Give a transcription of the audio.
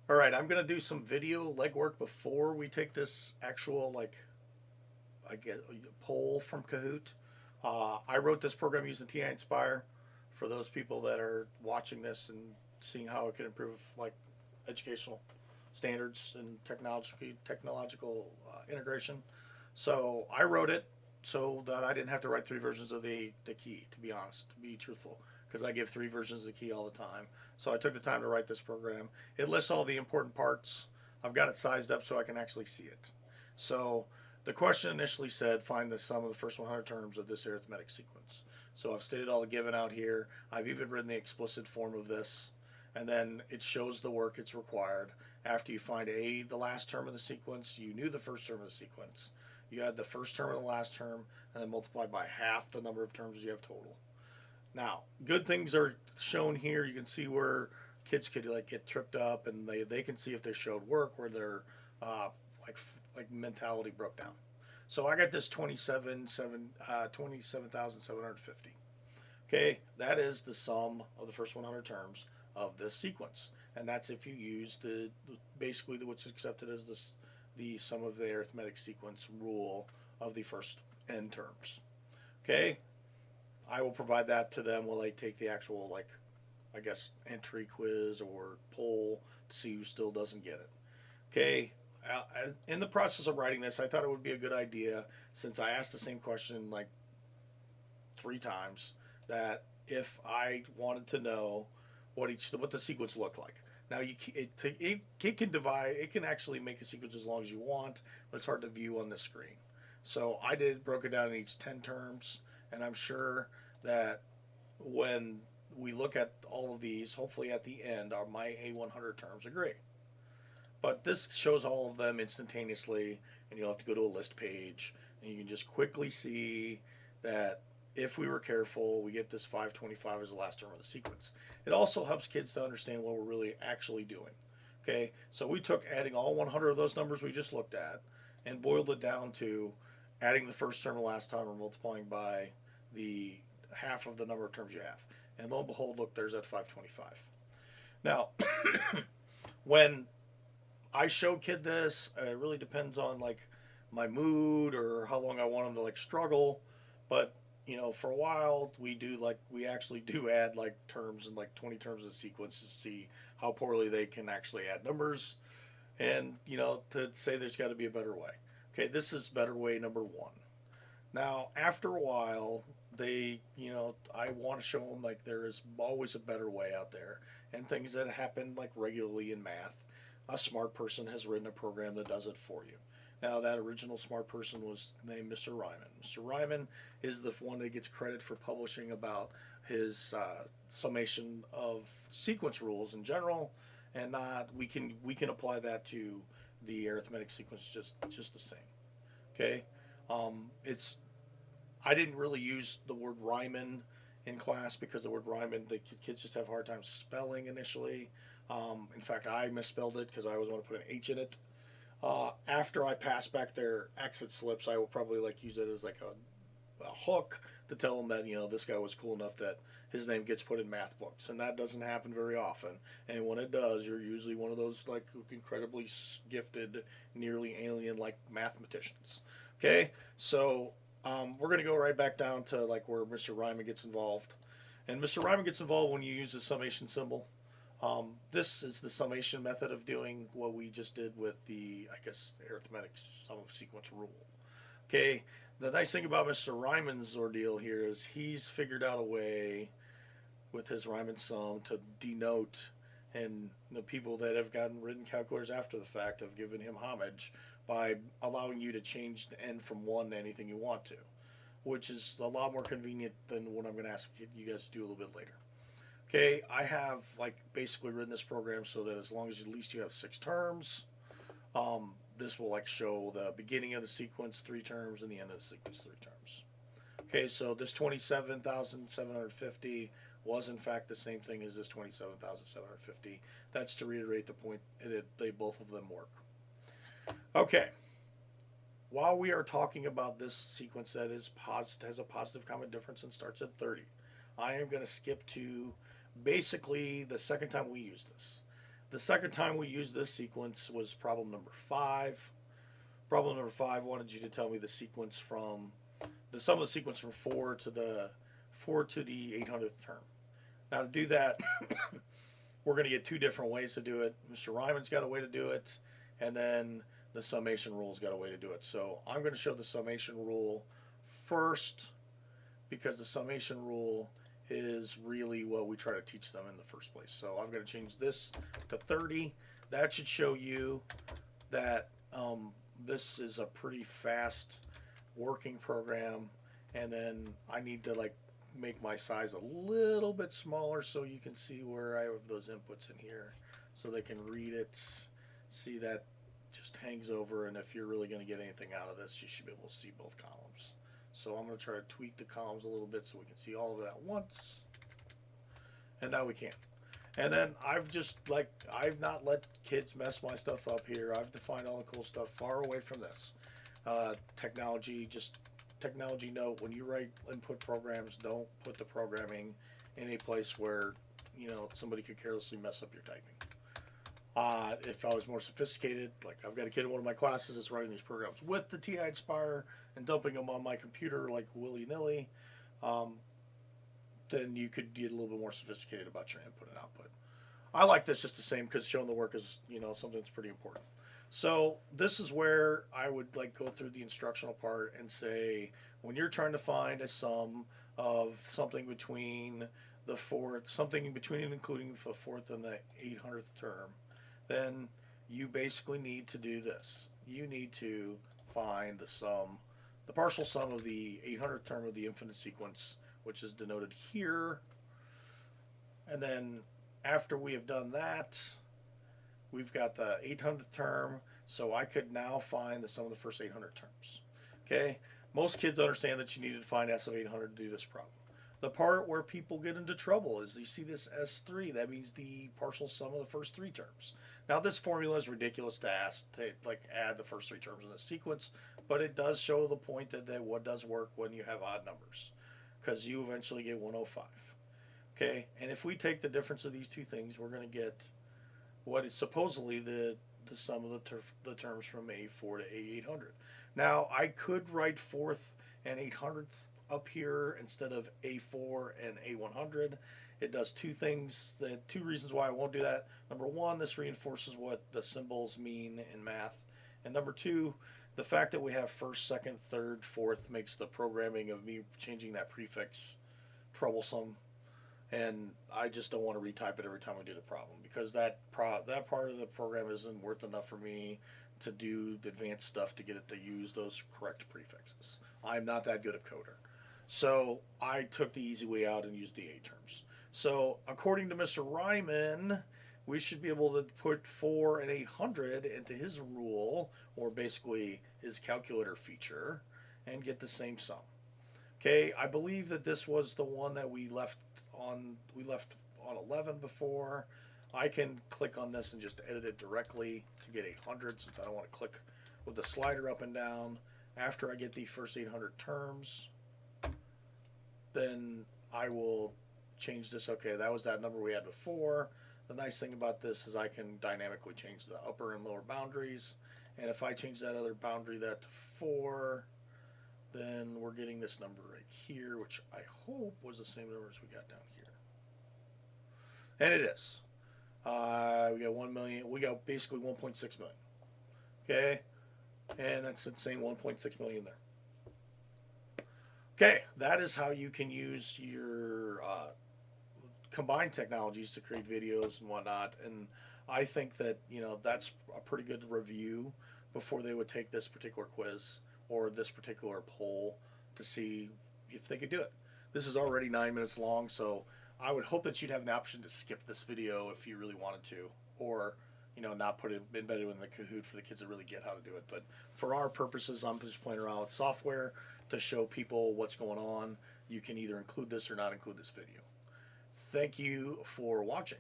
All right, I'm gonna do some video legwork before we take this actual I guess poll from Kahoot. I wrote this program using TI Inspire for those people that are watching this and seeing how it can improve educational standards and technological integration. So I wrote it so that I didn't have to write three versions of the key. To be honest, to be truthful, because I give three versions of the key all the time. So I took the time to write this program. It lists all the important parts. I've got it sized up so I can actually see it. So the question initially said, find the sum of the first 100 terms of this arithmetic sequence. So I've stated all the given out here. I've even written the explicit form of this. And then it shows the work it's required. After you find the last term of the sequence, you knew the first term of the sequence. You add the first term and the last term, and then multiply by half the number of terms you have total. Now, good things are shown here. You can see where kids could get tripped up, and they can see if they showed work where their uh, like mentality broke down. So I got this 27,750. Okay, that is the sum of the first 100 terms of this sequence, and that's if you use basically what's accepted as the sum of the arithmetic sequence rule of the first n terms. Okay, I will provide that to them while they take the actual I guess entry quiz or poll to see who still doesn't get it. Okay, in the process of writing this, I thought it would be a good idea, since I asked the same question like three times, that if I wanted to know what the sequence looked like. Now it can divide. It can actually make a sequence as long as you want, but it's hard to view on the screen. So I broke it down in each 10 terms, and I'm sure that when we look at all of these, hopefully at the end, my A100 terms are great. But this shows all of them instantaneously, and you'll have to go to a list page, and you can just quickly see that if we were careful, we get this 525 as the last term of the sequence. It also helps kids to understand what we're really actually doing. Okay, so we took adding all 100 of those numbers we just looked at and boiled it down to adding the first term and last term or multiplying by the half of the number of terms you have. And lo and behold, look, there's that 525. Now, when I show kid this. It really depends on my mood or how long I want them to struggle. But for a while we actually do add terms and 20 terms of the sequence to see how poorly they can actually add numbers, and to say there's got to be a better way. Okay, this is better way number one. Now after a while I want to show them there is always a better way out there, and things that happen regularly in math. A smart person has written a program that does it for you. Now, that original smart person was named Mr. Ryman. Mr. Ryman is the one that gets credit for publishing about his summation of sequence rules in general, and not we can apply that to the arithmetic sequence just the same. Okay, it's I didn't really use the word Ryman in class because the word Ryman the kids just have a hard time spelling initially. In fact, I misspelled it because I always want to put an H in it. After I pass back their exit slips, I will probably use it as a hook to tell them that this guy was cool enough that his name gets put in math books, and that doesn't happen very often. And when it does, you're usually one of those incredibly gifted, nearly alien mathematicians. Okay, so we're gonna go right back down to where Mr. Ryman gets involved, and Mr. Ryman gets involved when you use the summation symbol. This is the summation method of doing what we just did with the, I guess, arithmetic sum of sequence rule. Okay, the nice thing about Mr. Ryman's ordeal here is he's figured out a way with his Ryman sum to denote, and the people that have gotten written calculators after the fact have given him homage by allowing you to change the n from 1 to anything you want to, which is a lot more convenient than what I'm going to ask you guys to do a little bit later. Okay, I have basically written this program so that as long as at least you have 6 terms, this will show the beginning of the sequence 3 terms and the end of the sequence 3 terms. Okay, so this 27,750 was in fact the same thing as this 27,750. That's to reiterate the point that they both of them work. Okay, while we are talking about this sequence that has a positive common difference and starts at 30, I am going to skip to basically the second time we use this. The second time we used this sequence was problem number 5. Problem number 5 wanted you to tell me the sequence from the sum of the sequence from 4 to the 800th term. Now to do that, we're going to get 2 different ways to do it. Mr. Ryman's got a way to do it, and then the summation rule's got a way to do it. So I'm going to show the summation rule first, because the summation rule is really what we try to teach them in the first place. So I'm going to change this to 30. That should show you that this is a pretty fast working program. And then I need to like make my size a little bit smaller so you can see where I have those inputs in here, so they can read it, see that just hangs over, and if you're really going to get anything out of this, you should be able to see both columns. So I'm going to try to tweak the columns a little bit so we can see all of it at once. And now we can. And then I've not let kids mess my stuff up here. I've defined all the cool stuff far away from this. Technology note, when you write input programs, don't put the programming in a place where, you know, somebody could carelessly mess up your typing. If I was more sophisticated, like I've got a kid in one of my classes that's writing these programs with the TI Inspire and dumping them on my computer like willy-nilly, then you could get a little bit more sophisticated about your input and output. I like this just the same because showing the work is, you know, something that's pretty important. So this is where I would like go through the instructional part and say, when you're trying to find a sum of something between the fourth, something between and including the 4th and the 800th term, then you basically need to do this. You need to find the sum, the partial sum of the 800th term of the infinite sequence, which is denoted here. And then after we have done that, we've got the 800th term, so I could now find the sum of the first 800 terms. Okay, most kids understand that you need to find S of 800 to do this problem. The part where people get into trouble is you see this S3, that means the partial sum of the first 3 terms. Now this formula is ridiculous to ask to like add the first 3 terms in the sequence, but it does show the point that what does work when you have odd numbers, because you eventually get 105. Okay, and if we take the difference of these two things, we're going to get what is supposedly the sum of the terms from A4 to A800. Now I could write 4th and 800th up here instead of A4 and A100. It does 2 things, 2 reasons why I won't do that. Number 1, this reinforces what the symbols mean in math. And number 2, the fact that we have 1st, 2nd, 3rd, 4th makes the programming of me changing that prefix troublesome. And I just don't want to retype it every time I do the problem, because that part of the program isn't worth enough for me to do the advanced stuff to get it to use those correct prefixes. I'm not that good a coder. So I took the easy way out and used the A terms. So according to Mr. Ryman, we should be able to put 4 and 800 into his rule, or basically his calculator feature, and get the same sum. Okay, I believe that this was the one that we left on 11 before. I can click on this and just edit it directly to get 800, since I don't want to click with the slider up and down. After I get the first 800 terms, then I will change this. Okay, that was that number we had before. The nice thing about this is I can dynamically change the upper and lower boundaries, and if I change that other boundary that to 4, then we're getting this number right here, which I hope was the same number as we got down here. And it is. We got 1 million. We got basically 1.6 million. Okay, and that's saying 1.6 million there. Okay, that is how you can use your combined technologies to create videos and whatnot. And I think that, you know, that's a pretty good review before they would take this particular quiz or this particular poll to see if they could do it. This is already 9 minutes long, so I would hope that you'd have an option to skip this video if you really wanted to, or, you know, not put it embedded in the Kahoot for the kids that really get how to do it. But for our purposes, I'm just playing around with software to show people what's going on. You can either include this or not include this video. Thank you for watching.